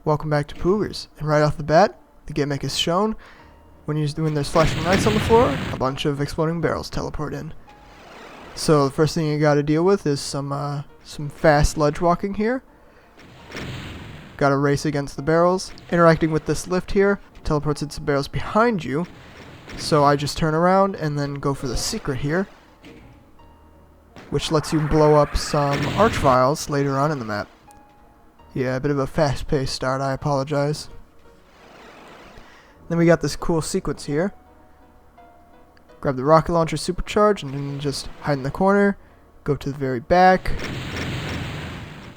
Welcome back to Poogers. And right off the bat, the gimmick is shown. When there's flashing lights on the floor, a bunch of exploding barrels teleport in. So the first thing you gotta deal with is some fast ledge walking here. Gotta race against the barrels. Interacting with this lift here teleports into barrels behind you. So I just turn around and then go for the secret here, which lets you blow up some arch vials later on in the map. Yeah, a bit of a fast-paced start, I apologize. Then we got this cool sequence here. Grab the rocket launcher supercharge and then just hide in the corner. Go to the very back.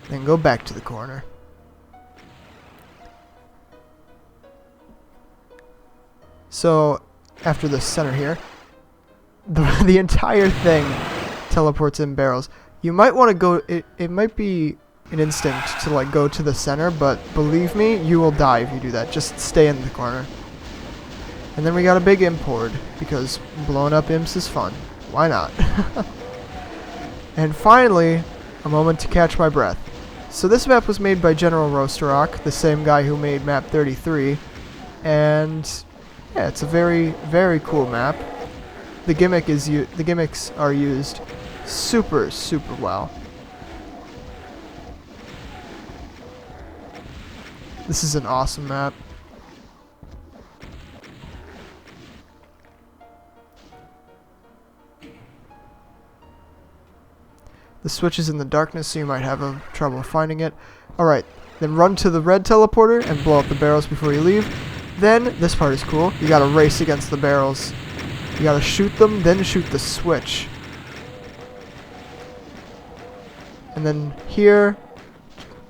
Then go back to the corner. So, after the center here, the entire thing teleports in barrels. You might want to go, it might be an instinct to like go to the center, but believe me, you will die if you do that. Just stay in the corner. And then we got a big imp horde, because blowing up imps is fun. Why not? And finally, a moment to catch my breath. So this map was made by General Roasterock, the same guy who made Map23, and yeah, it's a very, very cool map. The gimmicks are used super well. This is an awesome map. The switch is in the darkness, so you might have trouble finding it. Alright, then run to the red teleporter and blow up the barrels before you leave. Then, this part is cool, you gotta race against the barrels. You gotta shoot them, then shoot the switch. And then here,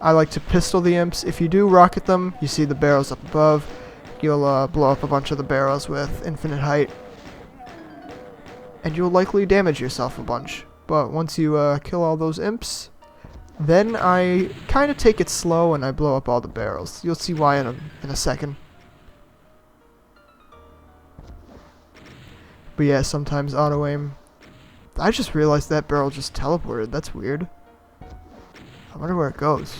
I like to pistol the imps. If you do rocket them, you see the barrels up above. You'll blow up a bunch of the barrels with infinite height. And you'll likely damage yourself a bunch. But once you kill all those imps, then I kind of take it slow and I blow up all the barrels. You'll see why in a second. But yeah, sometimes auto-aim. I just realized that barrel just teleported. That's weird. I wonder where it goes.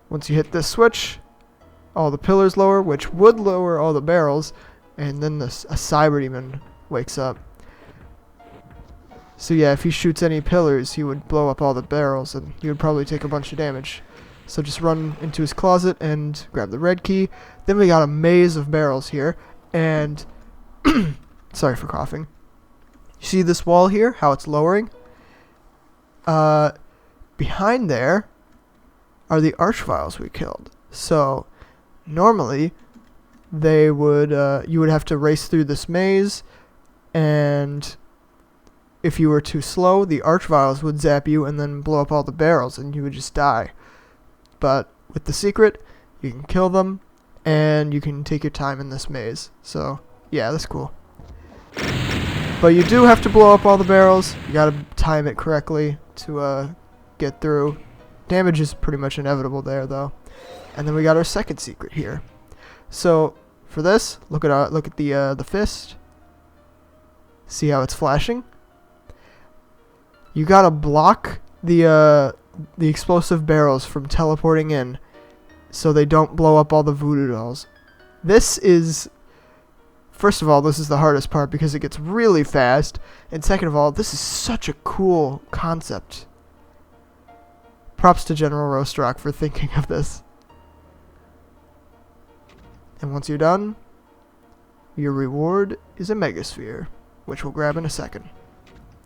Once you hit this switch, all the pillars lower, which would lower all the barrels, and then a cyber demon wakes up. So yeah, if he shoots any pillars, he would blow up all the barrels, and he would probably take a bunch of damage. So just run into his closet and grab the red key. Then we got a maze of barrels here, and sorry for coughing. You see this wall here, how it's lowering? Behind there are the arch vials we killed. So normally they would you would have to race through this maze, and if you were too slow, the arch vials would zap you and then blow up all the barrels and you would just die. But with the secret, you can kill them and you can take your time in this maze. So yeah, that's cool. But you do have to blow up all the barrels. You gotta time it correctly to get through. Damage is pretty much inevitable there though. And then we got our second secret here. So for this, look at the fist. See how it's flashing? You gotta block the explosive barrels from teleporting in, so they don't blow up all the voodoo dolls. This is, first of all, this is the hardest part because it gets really fast, and second of all, this is such a cool concept. Props to General Roasterock for thinking of this. And once you're done, your reward is a megasphere, which we'll grab in a second.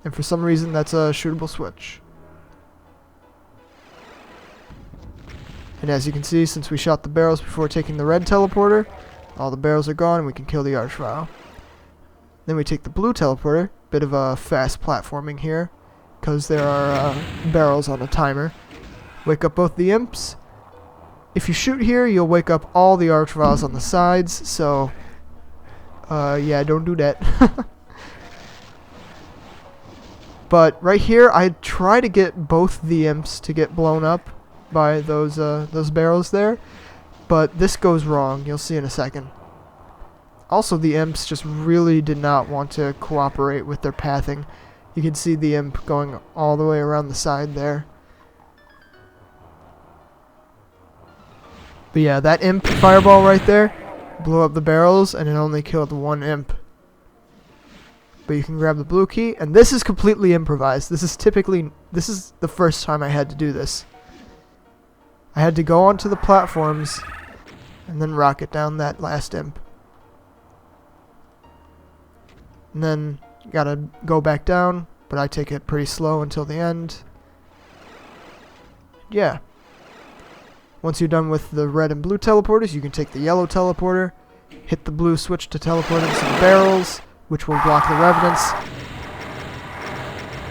And for some reason, that's a shootable switch. And as you can see, since we shot the barrels before taking the red teleporter, all the barrels are gone and we can kill the arch vial. Then we take the blue teleporter, bit of a fast platforming here, because there are barrels on a timer. Wake up both the imps. If you shoot here, you'll wake up all the arch vials on the sides, so yeah, don't do that. But right here, I try to get both the imps to get blown up by those barrels there, but this goes wrong. You'll see in a second. Also, the imps just really did not want to cooperate with their pathing. You can see the imp going all the way around the side there. But yeah, that imp fireball right there blew up the barrels, and it only killed one imp. But you can grab the blue key, and this is completely improvised. This is the first time I had to do this. I had to go onto the platforms and then rocket down that last imp. And then you gotta go back down, but I take it pretty slow until the end. Yeah. Once you're done with the red and blue teleporters, you can take the yellow teleporter, hit the blue switch to teleport into some barrels, which will block the revenants.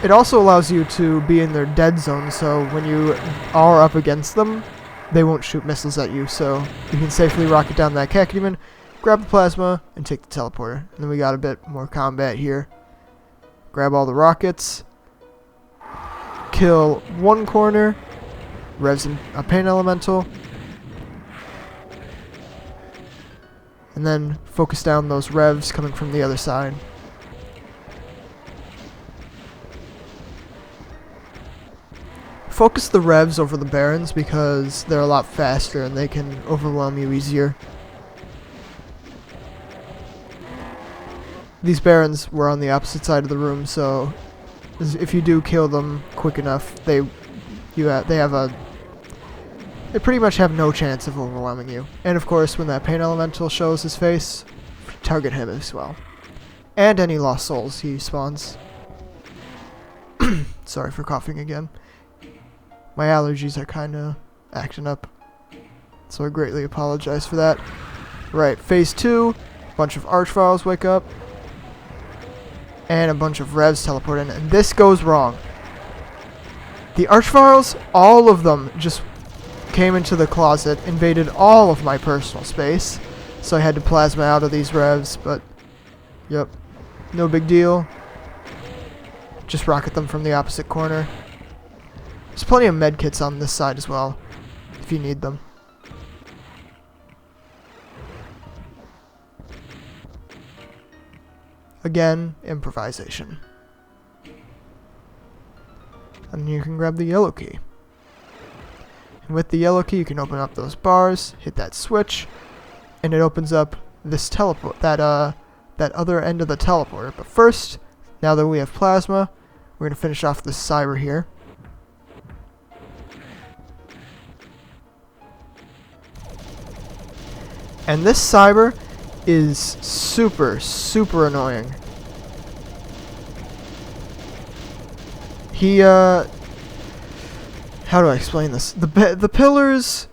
It also allows you to be in their dead zone, so when you are up against them, they won't shoot missiles at you, so you can safely rocket down that Cacodemon, grab the plasma, and take the teleporter. And then we got a bit more combat here. Grab all the rockets, kill one corner, revs a pain elemental, and then focus down those revs coming from the other side. Focus the revs over the barons because they're a lot faster and they can overwhelm you easier. These barons were on the opposite side of the room, so if you do kill them quick enough, they pretty much have no chance of overwhelming you. And of course, when that pain elemental shows his face, target him as well. And any lost souls he spawns. Sorry for coughing again. My allergies are kinda acting up, so I greatly apologize for that. Right, phase 2, a bunch of archviles wake up, and a bunch of revs teleport in, and this goes wrong. The archviles, all of them just came into the closet, invaded all of my personal space, so I had to plasma out of these revs, but yep, no big deal. Just rocket them from the opposite corner. There's plenty of medkits on this side as well, if you need them. Again, improvisation. And you can grab the yellow key. And with the yellow key, you can open up those bars, hit that switch, and it opens up this teleport, that other end of the teleporter. But first, now that we have plasma, we're gonna finish off this cyber here. And this cyber is super, super annoying. He, how do I explain this? The pillars,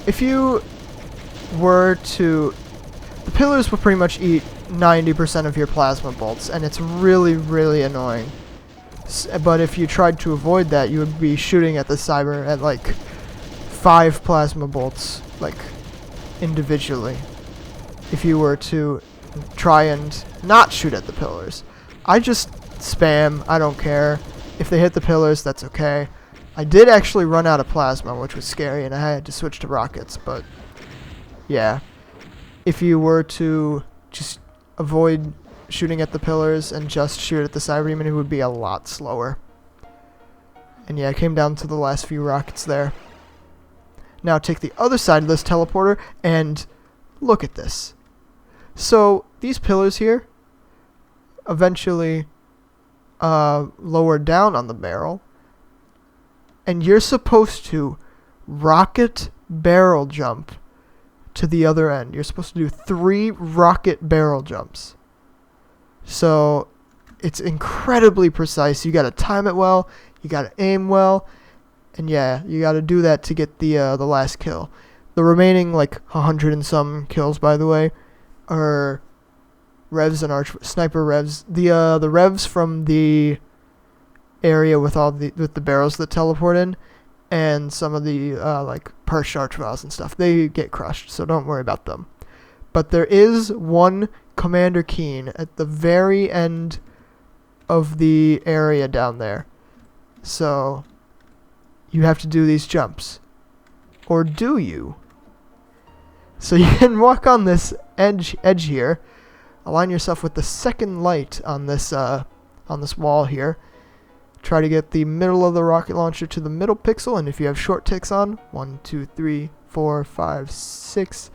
if you were to, the pillars will pretty much eat 90% of your plasma bolts, and it's really, really annoying. But if you tried to avoid that, you would be shooting at the cyber at like 5 plasma bolts, like, individually, if you were to try and not shoot at the pillars. I just spam, I don't care. If they hit the pillars, that's okay. I did actually run out of plasma, which was scary, and I had to switch to rockets, but yeah. If you were to just avoid shooting at the pillars and just shoot at the Cyberdemon, it would be a lot slower. And yeah, I came down to the last few rockets there. Now take the other side of this teleporter and look at this. So these pillars here eventually lower down on the barrel, and you're supposed to rocket barrel jump to the other end. You're supposed to do 3 rocket barrel jumps. So it's incredibly precise. You gotta time it well, you gotta aim well, and yeah, you gotta do that to get the last kill. The remaining, like, 100 and some kills, by the way, are revs and sniper revs. The revs from the area with the barrels that teleport in, and some of the like perched archviles and stuff, they get crushed, so don't worry about them. But there is one Commander Keen at the very end of the area down there, so you have to do these jumps. Or do you? So you can walk on this edge here. Align yourself with the second light on this wall here. Try to get the middle of the rocket launcher to the middle pixel, and if you have short ticks on, 1, 2, 3, 4, 5, 6,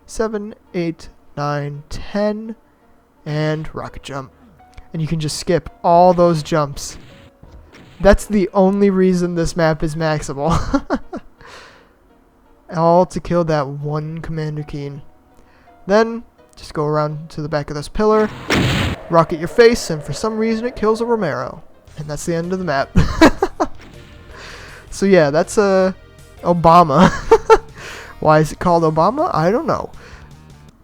7, 8, 9, 10, and rocket jump. And you can just skip all those jumps. That's the only reason this map is maxable. All to kill that one Commander Keen. Then, just go around to the back of this pillar, rocket your face, and for some reason it kills a Romero. And that's the end of the map. So yeah, that's Obama. Why is it called Obama? I don't know.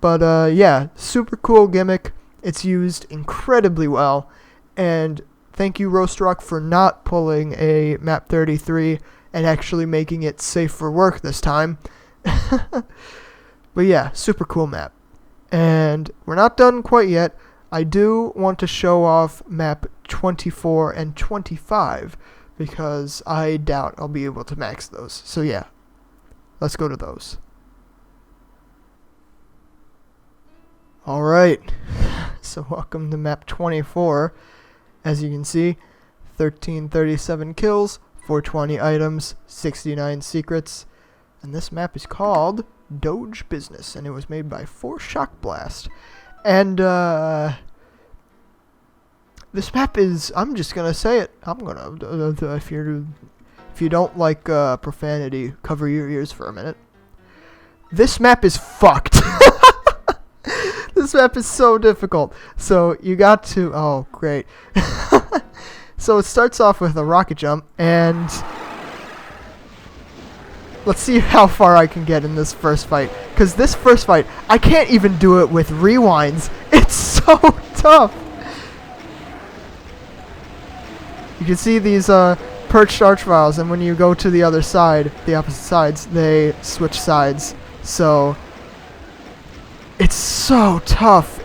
But yeah, super cool gimmick. It's used incredibly well. And thank you, Roast Rock, for not pulling a Map23 and actually making it safe for work this time. But yeah, super cool map. And we're not done quite yet. I do want to show off map 24 and 25 because I doubt I'll be able to max those. So yeah, let's go to those. Alright, so welcome to map 24. As you can see, 1337 kills, 420 items, 69 secrets. And this map is called Doge Business, and it was made by 4 Shock Blast. And this map is, I'm just gonna say it, if you don't like profanity, cover your ears for a minute. This map is fucked. This map is so difficult. So you got to, oh great. So it starts off with a rocket jump, and let's see how far I can get in this first fight. Because this first fight, I can't even do it with rewinds. It's so tough. You can see these perched archviles, and when you go to the other side, the opposite sides, they switch sides. So it's so tough.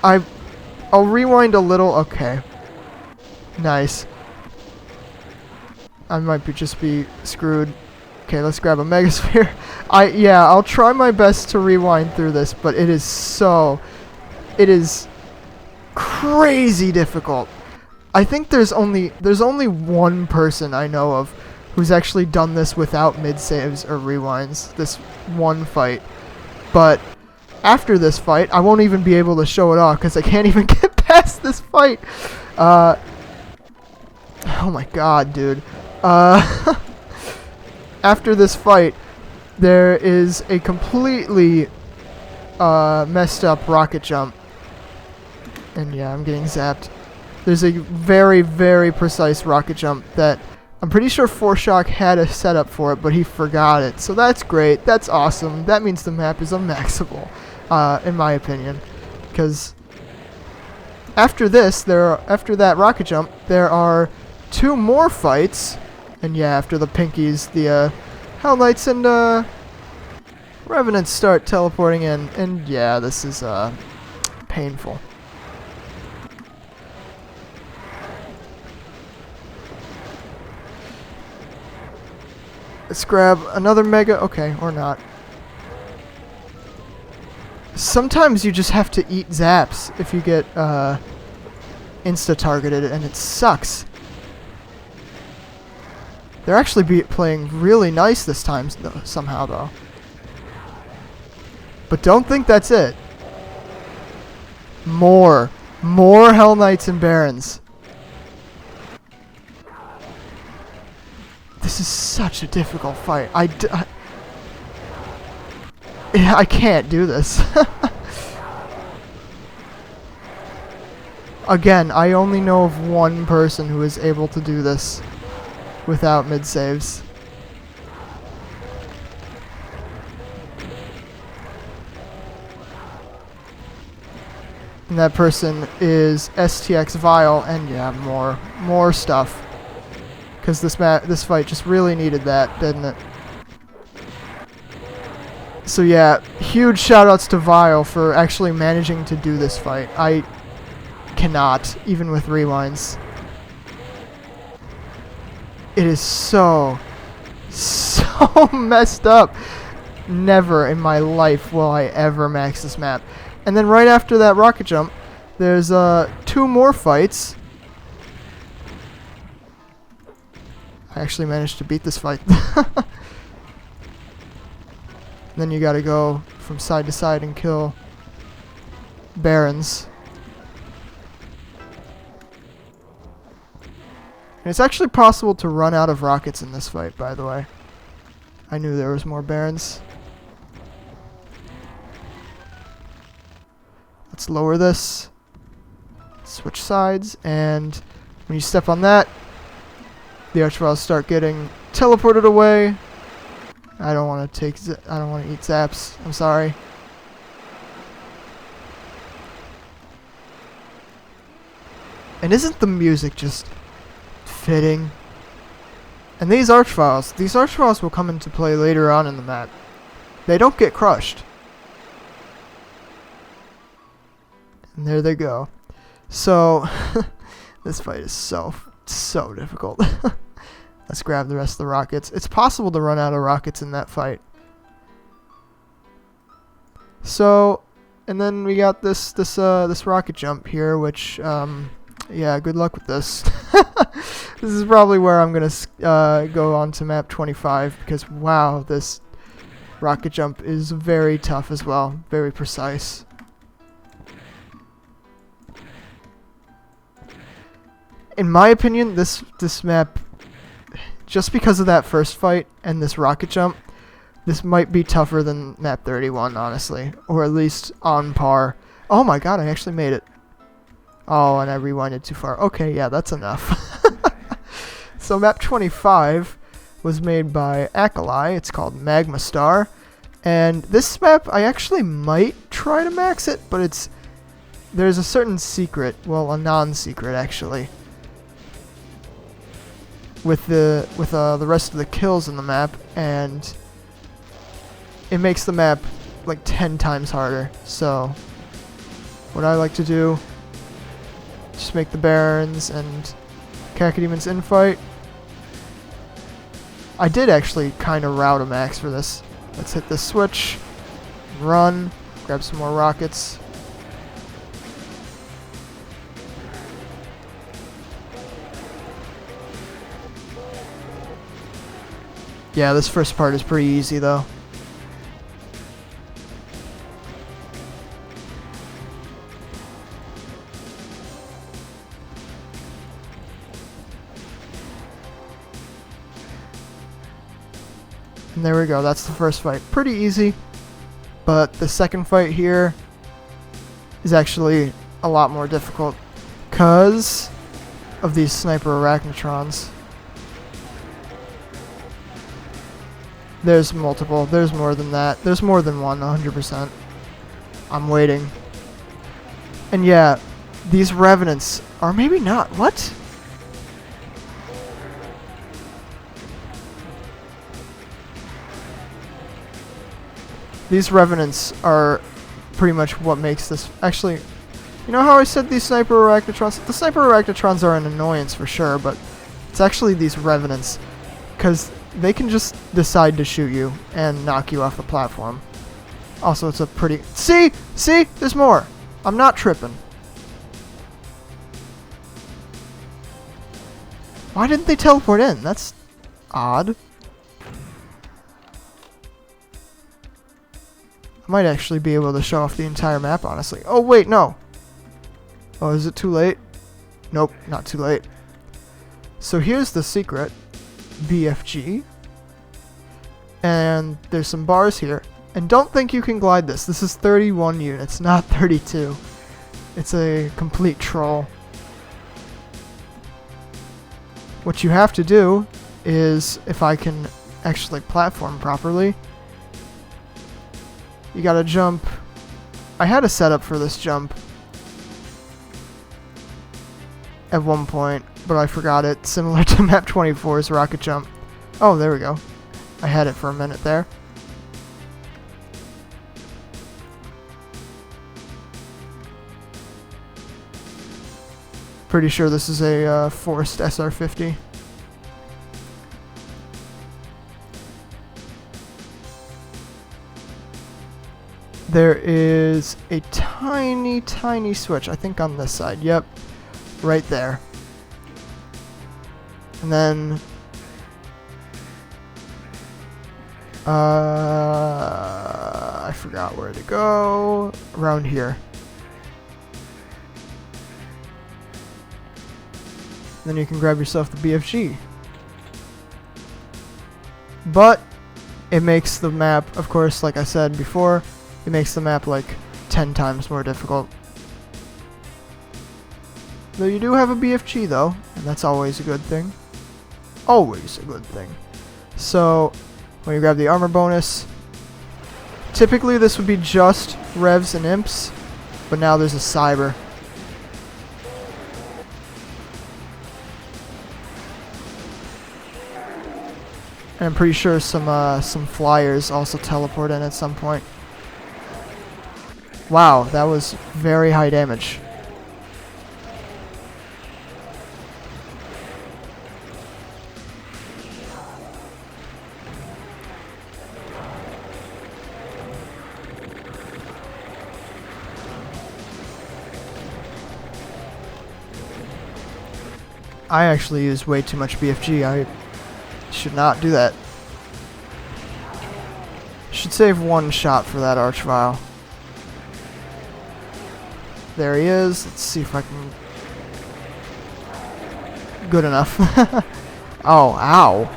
I'll rewind a little. Okay. Nice. I might just be screwed. Okay, let's grab a Megasphere. Yeah, I'll try my best to rewind through this, but it is crazy difficult. I think there's only one person I know of who's actually done this without mid-saves or rewinds, this one fight. But after this fight, I won't even be able to show it off because I can't even get past this fight. Oh my god, dude. After this fight, there is a completely messed up rocket jump. And yeah, I'm getting zapped. There's a very, very precise rocket jump that I'm pretty sure 4Shock had a setup for it, but he forgot it. So that's great. That's awesome. That means the map is unmaxable, in my opinion. Because after this, after that rocket jump, there are 2 more fights. And yeah, after the Pinkies, the Hell Knights and Revenants start teleporting in. And yeah, this is painful. Let's grab another Mega. Okay, or not. Sometimes you just have to eat zaps if you get insta-targeted, and it sucks. They're actually playing really nice this time, somehow, though. But don't think that's it. More Hell Knights and Barons. This is such a difficult fight. I can't do this. Again, I only know of one person who is able to do this without mid-saves. And that person is STX Vile, and yeah, more stuff. Because this fight just really needed that, didn't it? So yeah, huge shoutouts to Vile for actually managing to do this fight. I cannot, even with rewinds. It is so So messed up. Never in my life will I ever max this map. And then right after that rocket jump, there's 2 more fights. I actually managed to beat this fight. Then you gotta go from side to side and kill barons. And it's actually possible to run out of rockets in this fight, by the way. I knew there was more barons. Let's lower this. Switch sides, and when you step on that, the archviles start getting teleported away. I don't want to I don't want to eat zaps. I'm sorry. And isn't the music just fitting? And these archviles will come into play later on in the map. They don't get crushed. And there they go. So, this fight is so difficult. Let's grab the rest of the rockets. It's possible to run out of rockets in that fight. So, and then we got this rocket jump here, which, yeah, good luck with this. This is probably where I'm gonna go on to map 25, because wow, this rocket jump is very tough as well, very precise. In my opinion, this map, just because of that first fight and this rocket jump, this might be tougher than map 31, honestly. Or at least on par. Oh my god, I actually made it. Oh, and I rewinded too far. Okay, yeah, that's enough. So map 25 was made by Akalai. It's called Magma Star. And this map, I actually might try to max it, but there's a certain secret, well, a non-secret actually, with the rest of the kills in the map, and it makes the map like 10 times harder. So what I like to do, just make the barons and Cacodemons infight. I did actually kind of route a max for this. Let's hit this switch, run, grab some more rockets. Yeah, this first part is pretty easy though. And there we go, that's the first fight. Pretty easy, but the second fight here is actually a lot more difficult because of these sniper arachnotrons. There's multiple. There's more than that. There's more than one, 100%. I'm waiting. And yeah, these revenants are maybe not. What? These revenants are pretty much what makes this. Actually, you know how I said these sniper arachnotrons? The sniper arachnotrons are an annoyance for sure, but it's actually these revenants, because they can just decide to shoot you and knock you off the platform. Also, it's a pretty... See? There's more. I'm not tripping. Why didn't they teleport in? That's odd. I might actually be able to show off the entire map, honestly. Oh, wait, no. Oh, is it too late? Nope, not too late. So here's the secret. BFG. And there's some bars here. And don't think you can glide this. This is 31 units, not 32. It's a complete troll. What you have to do is, if I can actually platform properly, you gotta jump. I had a setup for this jump at one point, but I forgot it, similar to map 24's rocket jump. Oh, there we go. I had it for a minute there. Pretty sure this is a forced SR-50. there is a tiny, tiny switch. I think on this side. Yep. Right there. And then... I forgot where to go. Around here. Then you can grab yourself the BFG. But it makes the map, of course, like I said before, it makes the map like 10 times more difficult. Though you do have a BFG though, and that's always a good thing. Always a good thing. So, when you grab the armor bonus, typically this would be just revs and imps, but now there's a cyber. And I'm pretty sure some flyers also teleport in at some point. Wow, that was very high damage. I actually used way too much BFG. I should not do that. Should save one shot for that archvile. There he is. Let's see if I can... Good enough. Oh, ow.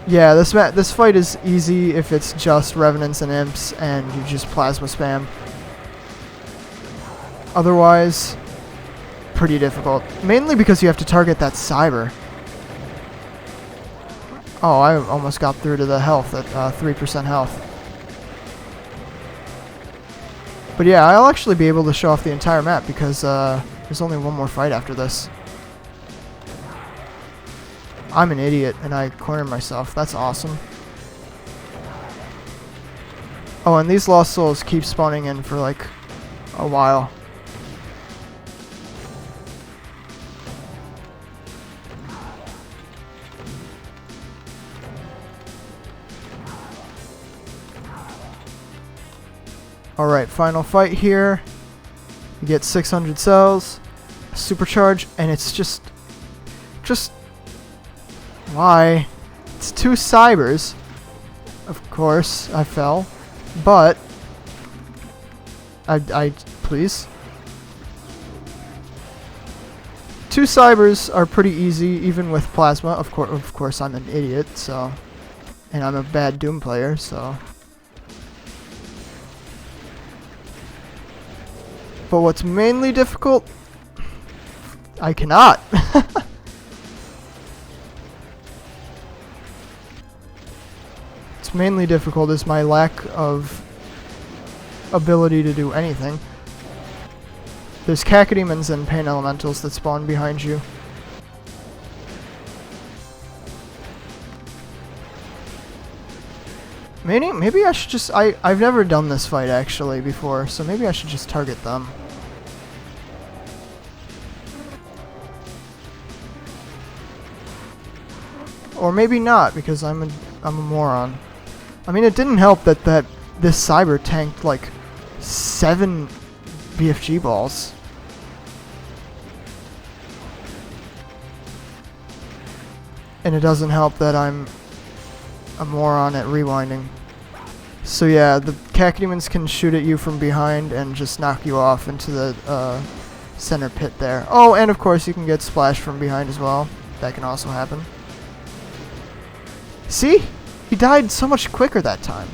Yeah, this fight is easy if it's just revenants and imps and you just plasma spam. Otherwise, pretty difficult. Mainly because you have to target that cyber. Oh, I almost got through to the health at 3% health. But yeah, I'll actually be able to show off the entire map because there's only one more fight after this. I'm an idiot and I cornered myself. That's awesome. Oh, and these lost souls keep spawning in for like a while. Alright, final fight here. You get 600 cells, supercharge, and it's just why? It's 2 cybers. Of course, I fell, but I please. 2 cybers are pretty easy, even with plasma. Of course, I'm an idiot, so, and I'm a bad Doom player, so. But what's mainly difficult, I cannot. What's mainly difficult is my lack of ability to do anything. There's cacodemons and pain elementals that spawn behind you. Maybe I should just... I've never done this fight actually before, so maybe I should just target them. Or maybe not, because I'm a moron. I mean, it didn't help that this cyber tanked like 7 BFG balls. And it doesn't help that I'm a moron at rewinding. So yeah, the cacodemons can shoot at you from behind and just knock you off into the center pit there. Oh, and of course you can get splashed from behind as well. That can also happen. See? He died so much quicker that time.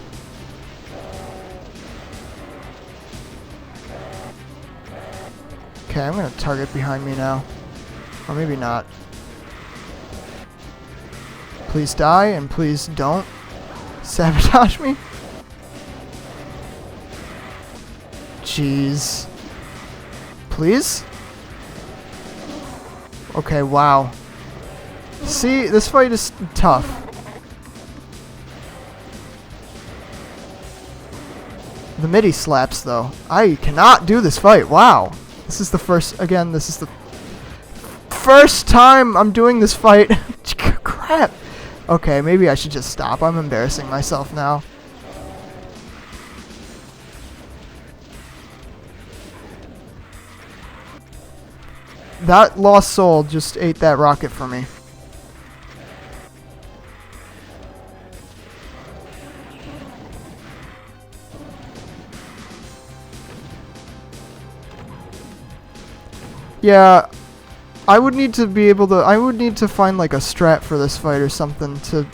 Okay, I'm gonna target behind me now. Or maybe not. Please die, and please don't sabotage me. Jeez. Please? Okay, wow. See, this fight is tough. The MIDI slaps, though. I cannot do this fight. Wow. This is the first... Again, this is the first time I'm doing this fight. Crap. Okay, maybe I should just stop. I'm embarrassing myself now. that lost soul just ate that rocket for me. Yeah, I would need to be able to, I would need to find like a strat for this fight or something to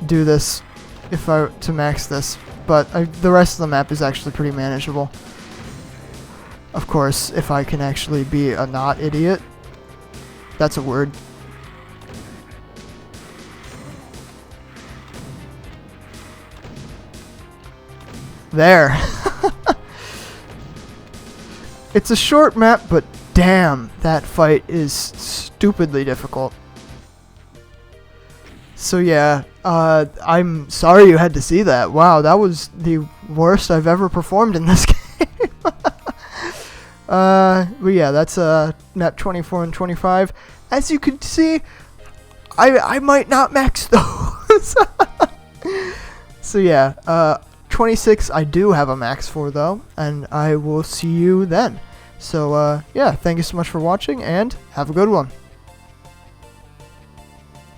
do this, to max this, but the rest of the map is actually pretty manageable. Of course, if I can actually be a not idiot. That's a word. There. It's a short map, but damn, that fight is stupidly difficult. So yeah, I'm sorry you had to see that. Wow, that was the worst I've ever performed in this game. But yeah, that's map 24 and 25. As you can see, I might not max those. So yeah, 26 I do have a max for though, and I will see you then. So yeah, thank you so much for watching, and have a good one.